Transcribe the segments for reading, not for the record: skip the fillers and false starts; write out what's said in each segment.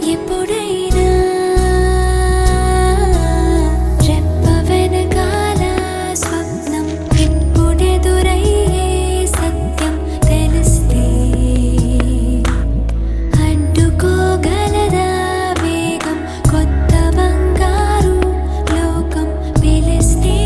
ఎప్పుడైనా రెప్ప వెనకాల స్వప్నం ఇప్పుడెదురయ్యే సత్యం తెలిస్తే అడ్డుకోగలదా వేగం కొత్త బంగారు లోకం పిలిస్తే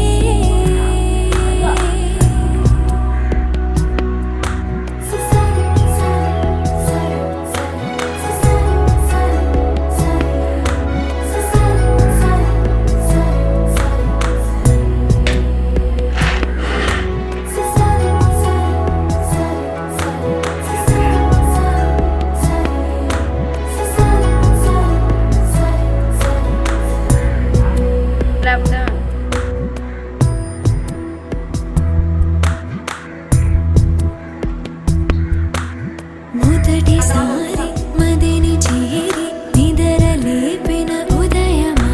మొదటిసారి మదిని చేరి నిదర లేపిన ఉదయమా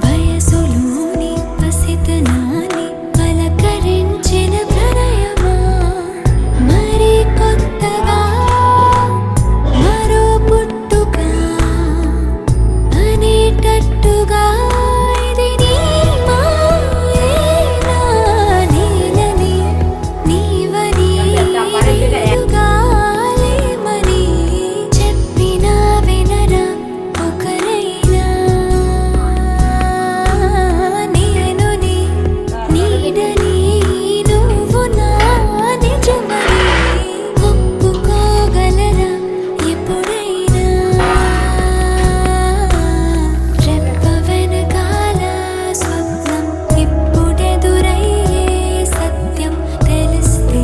వయసులోని పసితనాన్ని పలకరించిన ప్రణయమా మరి కొత్తగా మరో పుట్టుక అనేటట్టుగా ఇది నీ మాయేనా నేనని నీవని వెలుగాలేమని చెప్పినా వినరా ఒకరైనా నేను నీ నీడని నువ్వు నా నిజమని ఒప్పుకోగలరా ఎప్పుడైనా రెప్ప వెనకాల స్వప్నం ఇప్పుడెదురయ్యే సత్యం తెలిస్తే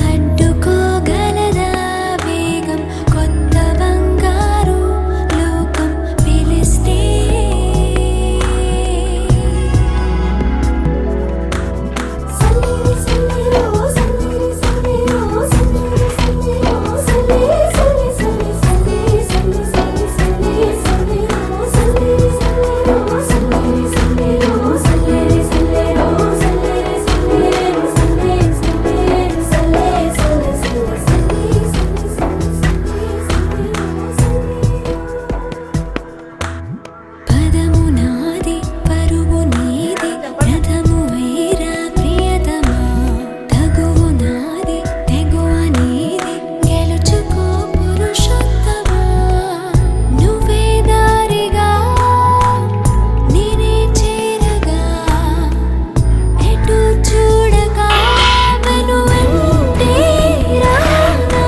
అడ్డుకోగలదా వేగం కొత్త బంగారు లోకం పిలిస్తే పదము నాది పరువు నీది రథము వేరా ప్రియతమా తగువు నాది తెగువ నీది గెలుచుకో పురుషోత్తమా నువ్వే దారిగా నేనే చేరగా ఎటు చూడగా వెనువెంటే రానా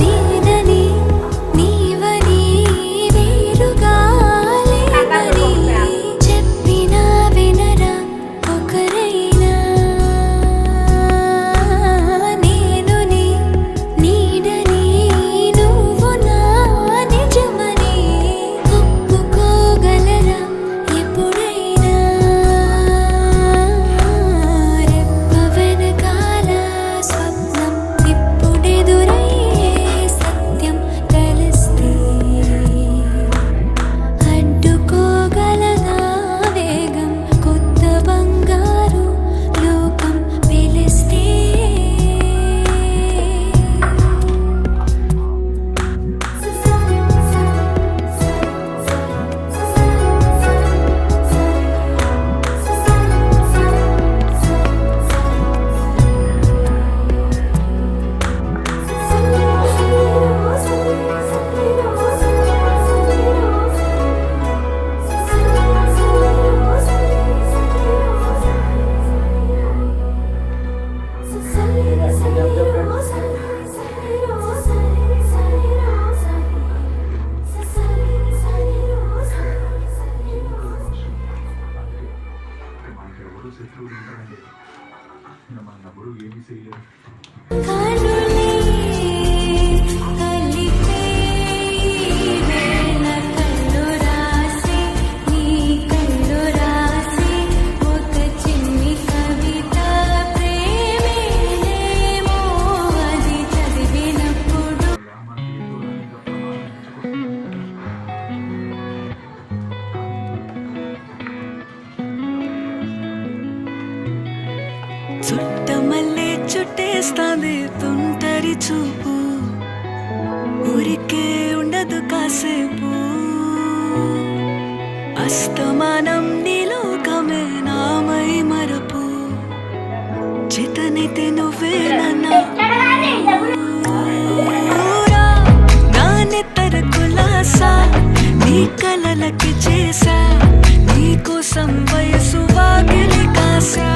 నేనని నీవని వేరుగా లేదని చెప్పినా వినరా ఒకరైనా నేను నీ నీడని నువ్వు నా నిజమని ఒప్పుకోగలరా ఎప్పుడైనా రెప్ప వెనకాల స్వప్నం ఇప్పుడెదురయ్యే సత్యం తెలిస్తే అడ్డుకోగలదా వేగం కొత్త బంగారు లోకం పిలిస్తే మనకెవరు శత్రువులు ఉంటారండి మన నవ్వుడు ఏమి చేయలేరు కనులే కలిపే వేళ కళ్ళు రాసి నీ కళ్ళు రాసి ఒక చిన్ని కవిత ప్రేమేనేమో అది చదివినప్పుడు మనకి దూరానికి ప్రమాణించుకుంటున్నాం చుట్టమల్లే చుట్టేస్తాంది తుంటరి చూపు ఊరికే ఉండ కాసేపు అస్తమానం నీలోకమే నామై మరపు చితనితే నువ్వే నన్నా నా నెత్తర కులాసా నీ కలలకి చేసా నీ కోసం వయసు వాకిలి కాసా